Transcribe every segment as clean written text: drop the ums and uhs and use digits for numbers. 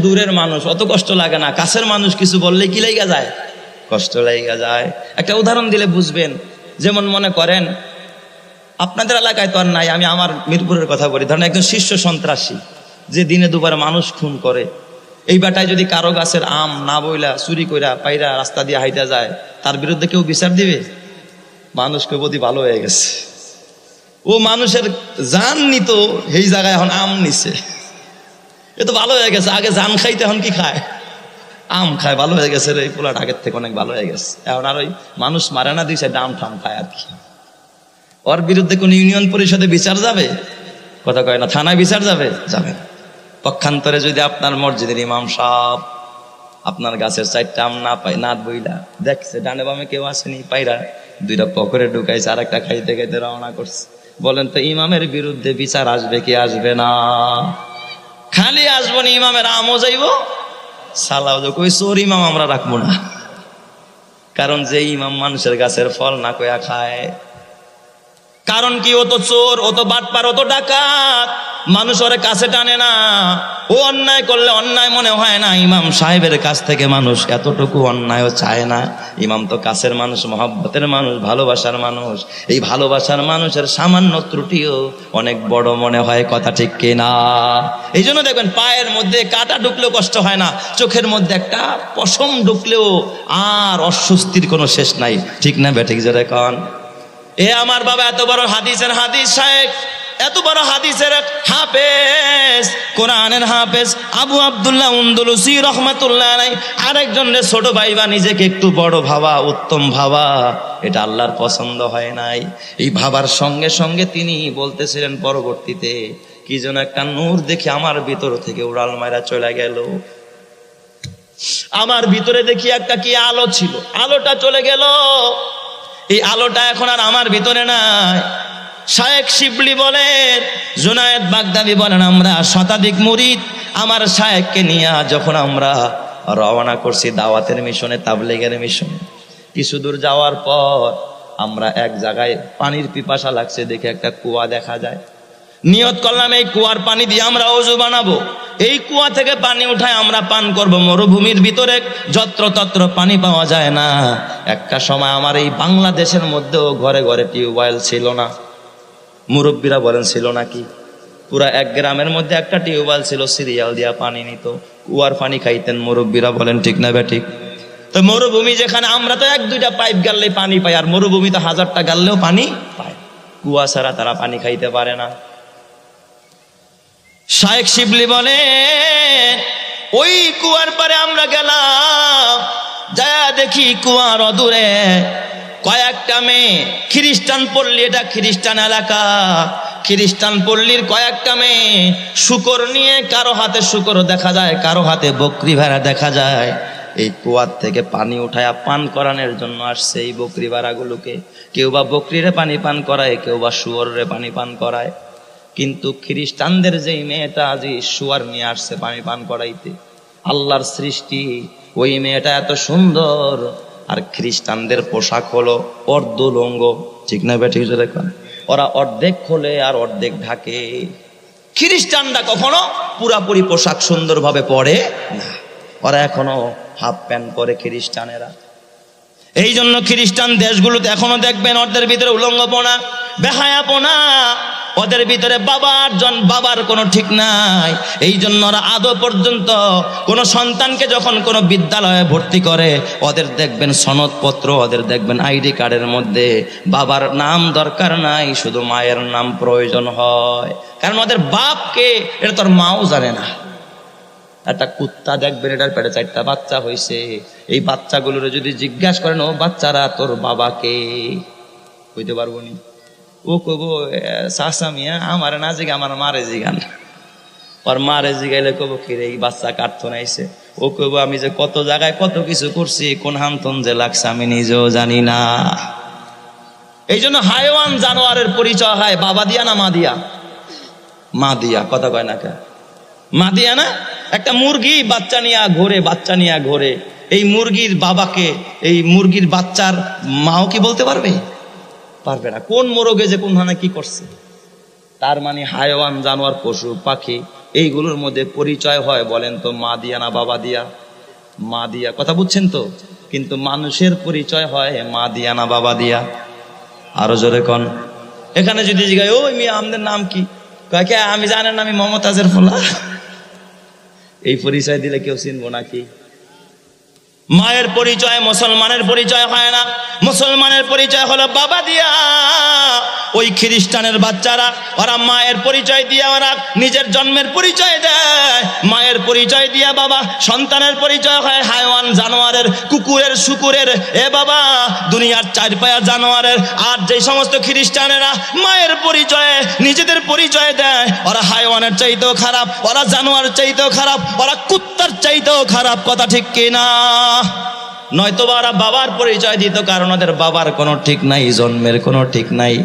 দূরের মানুষ অত কষ্ট লাগে না, কাছের মানুষ কিছু বললে কি লাইগা যায়, কষ্ট লাইগা যায়। একটা উদাহরণ দিলে বুঝবেন। যেমন মনে করেন আপনাদের এলাকায় তো আর নাই, আমি আমার মিরপুরের কথা বলি। ধরেন একজন শীর্ষ সন্ত্রাসী যে দিনে দুবার মানুষ খুন করে, এই বেটায় যদি কারো গাছের আম না বইলা চুরি কইরা পাইরা রাস্তা দিয়ে হাইটা যায়, তার বিরুদ্ধে কেউ বিচার দিবে? মানুষকে প্রতি ভালো হয়ে গেছে, ও মানুষের জান নিত, এই জায়গায় এখন আম নিছে, এ তো ভালো হয়ে গেছে। আগে জান খাইতে এখন কি খায়, আম খায়। ভালো হয়ে গেছে রে, এই পোলাট আগের থেকে অনেক ভালো হয়ে গেছে। এখন আর ওই মানুষ মারে না, দিছে ডাম ঠাম খায় আর কি। ওর বিরুদ্ধে কোন ইউনিয়ন পরিষদে বিচার যাবে? কথা কয় না। থানায় বিচার যাবে? যাবে না। পক্ষান্তরে যদি আপনার মসজিদের ইমাম সাহেব আপনার গাছের চারটা আম না পাই, না বইলা দেখছে ডানে বামে কেউ আসেনি, পাইরা দুইটা পকেটে ঢুকাইছে, আর একটা খাইতে খাইতে রওনা করছে, বলেন তো ইমামের বিরুদ্ধে বিচার আসবে কি আসবে না? খালি আসবো না, ইমামের আমও যাইব, সালাও যাবো। কই চোর ইমাম আমরা রাখবো না, কারণ যে ইমাম মানুষের গাছের ফল না কয়া খায়। কারণ কি, ও তো চোর, ও তো বাটপার, ও তো ডাকাত, মানুষ ওরে কাছে টানে না। ও অন্যায় করলে অন্যায় মনে হয় না, ইমাম সাহেবের কাছ থেকে মানুষ এতটুকু অন্যায়ও চায় না। ইমাম তো কাছের মানুষ, মহব্বতের মানুষ, ভালোবাসার মানুষ। এই ভালোবাসার মানুষের সামান্য ত্রুটিও অনেক বড় মনে হয়। কথা ঠিক কিনা? এই জন্য দেখবেন পায়ের মধ্যে কাঁটা ঢুকলেও কষ্ট হয় না, চোখের মধ্যে একটা পশম ঢুকলেও আর অস্বস্তির কোনো শেষ নাই। ঠিক না বেঠিক জোরে কন? এ আমার বাবা এত বড় হাদিসের হাদিস সাহেব, এত বড় হাদিসের হাফেজ, কোরআনের হাফেজ আবু আব্দুল্লাহ উন্দুলুসি রহমাতুল্লাহ আলাইহি আরেকজন রে ছোট ভাই বা নিজেকে একটু বড় ভাবা, উত্তম ভাবা, এটা আল্লাহর পছন্দ হয় নাই। এই ভাবার সঙ্গে সঙ্গে তিনি বলতেছিলেন পরবর্তীতে, কি যেন একটা নূর দেখে আমার ভিতর থেকে উড়াল মারা চলে গেল। আমার ভিতরে দেখি একটা কি আলো ছিল, আলোটা চলে গেল। এই আলোটা এখন আর আমার ভিতরে নাই। শায়েখ শিবলি বলেন, জুনায়েদ বাগদাদি বলেন, আমরা শতাধিক মুরিদ আমার শায়েখকে নিয়ে যখন আমরা রওনা করছি দাওয়াতের মিশনে, তাবলীগের মিশনে, কিছু দূর যাওয়ার পর আমরা এক জায়গায় পানির পিপাসা লাগছে দেখে একটা কুয়া দেখা যায়। নিয়ত করলাম এই কুয়ার পানি দিয়ে আমরা ওযু বানাবো, এই কুয়া থেকে পানি উঠায় আমরা পান করব। মরুভূমির ভিতরে যত্রতত্র পানি পাওয়া যায় না। একটা সময় আমার এই বাংলাদেশের মধ্যেও ঘরে ঘরে টিউবওয়েল ছিল না। মুরব্বীরা বলেন ছিল নাকি? পুরা এক গ্রামের মধ্যে একটা টিউবওয়েল ছিল, সিরিয়াল দিয়া পানি নিত, কুয়ার পানি খাইতেন মুরব্বীরা। বলেন ঠিক না বেঠিক? তো মরুভূমি যেখানে, আমরা তো এক দুইটা পাইপ গাললেই পানি পাই, আর মরুভূমি তো হাজারটা গাললেও পানি পায়। কুয়া ছাড়া তারা পানি খাইতে পারে না। শায়েখ শিবলি বলে, ওই কুয়ার পারে আমরা গেলাম, যা দেখি কুয়ার অদূরে কয়েকটা মেয়ে, খ্রিস্টান পল্লী, এটা খ্রিস্টান এলাকা, খ্রিস্টান পল্লীর কয়েকটা মেয়ে শূকর নিয়ে, কারো হাতে শূকর দেখা যায়, কারো হাতে বকরি ভেড়া দেখা যায়। এই কুয়ার থেকে পানি উঠায়া পান করানোর জন্য আসছে এই বকরি ভেড়াগুলোকে। কেউ বা বকরিরে পানি পান করায়, কেউ বা শুয়োরে পানি পান করায়। কিন্তু খ্রিস্টানদের যেই মেয়েটা আজ শুয়ার নিয়ে আসছে পানি পান করাইতে, আল্লাহর সৃষ্টি, ওই মেয়েটা এত সুন্দর, আর খ্রিস্টানদের পোশাক হলো অর্ধলঙ্গ। ঠিক না বেঠিক? দেখুন, ওরা অর্ধেক খোলে আর অর্ধেক ঢাকে। খ্রিস্টানরা কখনো পুরাপুরি পোশাক সুন্দরভাবে পরে না, ওরা এখনো হাফ প্যান্ট পরে খ্রিস্টানেরা। এই জন্য খ্রিস্টান দেশগুলোতে এখনো দেখবেন ওদের ভিতরে উলঙ্গপনা, বেহায়াপনা, ওদের ভিতরে বাবার কোনো ঠিক নাই। এই জন্য ওরা আদৌ পর্যন্ত কোনো সন্তানকে যখন কোনো বিদ্যালয়ে ভর্তি করে, ওদের দেখবেন সনদপত্র, ওদের দেখবেন আইডি কার্ডের মধ্যে বাবার নাম দরকার নাই, শুধু মায়ের নাম প্রয়োজন হয়। কারণ ওদের বাপকে এটা তোর মাও জানে না। একটা কুত্তা দেখবেন, এটার পেটে 4টা বাচ্চা হয়েছে, এই বাচ্চাগুলোর যদি জিজ্ঞাসা করেন, ও বাচ্চারা তোর বাবাকে, কইতে পারবো নি। ও কব, চাচা মিয়া আমার না জিগা, আমার মারে জিগান। আর মারে জিগাইলে কব, কিরে এই বাচ্চা কার্টুন আইছে। ও কব, আমি যে কত জায়গায় কত কিছু করছি, কোন হান্তন যে লাগছে আমি নিজেও জানি না। এই জন্য হাইওয়ান জানোয়ারের পরিচয় হয় বাবা দিয়া না মা দিয়া? মা দিয়া। কথা কয় না কে? মা দিয়া না? একটা মুরগি বাচ্চা নিয়ে ঘোরে, এই মুরগির বাবাকে, এই মুরগির বাচ্চার মাও কি বলতে পারবে? পারবে না। কোন মোরগে যে কোন হানা কি করছে। তার মানে হাইওয়ান জানোয়ার, পশু পাখি এইগুলোর মধ্যে পরিচয় হয় বলেন তো মা দিয়া না বাবা দিয়া? মা দিয়া, কথা বুঝছেন তো? কিন্তু মানুষের পরিচয় হয় মা দিয়া না বাবা দিয়া? আরো জোরে কোন। এখানে যদি জিজ্ঞাসা, ওই মিয়া আমাদের নাম কি? কয়, আমি জানেন আমি মমতাজের ফোলা। এই পরিচয় দিলে কেউ চিনবো নাকি? মায়ের পরিচয় মুসলমানের পরিচয় হয় না, মুসলমানের পরিচয় হলো বাবা দিয়া। ওই খ্রিস্টানের বাচ্চারা ওরা মায়ের পরিচয় দিয়া ওরা নিজের জন্মের পরিচয় দেয়, মায়ের পরিচয় দিয়া বাবা। সন্তানের পরিচয় হয় হায়ওয়ান, জানোয়ারের, কুকুরের, শুকুরের, এ বাবা দুনিয়ার চার পায়া জানোয়ারের। আর যে সমস্ত খ্রিস্টানেরা মায়ের পরিচয়ে নিজেদের পরিচয় দেয়, ওরা হায়ওয়ানের চাইতেও খারাপ, ওরা জানোয়ারের চাইতেও খারাপ, ওরা কুত্তার চাইতেও খারাপ। কথা ঠিক কিনা? নয়তো ওরা বাবার পরিচয় দিত, কারণ ওদের বাবার কোনো ঠিক নাই, জন্মের কোনো ঠিক নাই।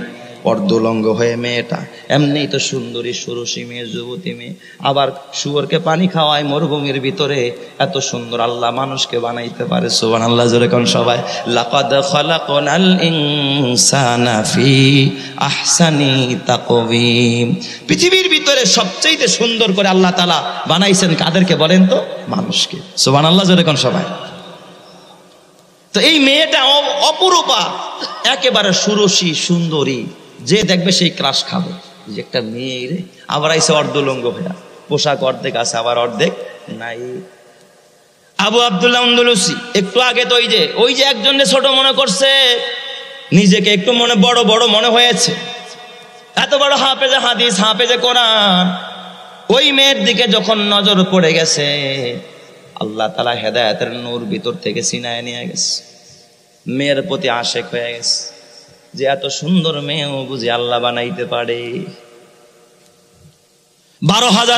অর্ধলঙ্গ হয়ে মেয়েটা, এমনি তো সুন্দরী সুরসী মেয়ে, যুবতী মেয়ে, আবার শুয়োরকে পানি খাওয়ায় মরুভূমির ভিতরে। এত সুন্দর আল্লাহ মানুষকে বানাইতে পারে। সুবহানাল্লাহ, জোরে কোন সবাই। লাকাদ খালাকনাল ইনসানা ফি আহসানি তাকওয়িম। পৃথিবীর ভিতরে সবচেয়ে সুন্দর করে আল্লাহ তাআলা বানাইছেন কাদেরকে বলেন তো? মানুষকে। সুবহানাল্লাহ, জোরে কোন সবাই। তো এই মেয়েটা অপরূপা, একেবারে সুরসী সুন্দরী, যে দেখবে সেই ক্রাশ খাবে যে একটা মেয়ে রে। আবার আইসে অর্ধলঙ্গ ভাইয়া, পোশাক অর্ধেক আছে আবার অর্ধেক নাই। আবু আব্দুল্লাহ আন্দলুসি একটু আগে তো ওই যে একজনকে ছোট মনে করছে, নিজেকে একটু মনে বড় বড় মনে হয়েছে, এত বড় হাফেজে হাদিস, হাফেজে কোরআন। ওই মেয়ের দিকে যখন নজর পড়ে গেছে, আল্লাহ তাআলা হেদায়েতের নূর ভিতর থেকে ছিনায় নিয়ে গেছে। মেয়ের প্রতি আশেক হয়ে গেছে, যে এত সুন্দর মেয়েও বুঝি আল্লাহ বানাইতে পারে। 12,000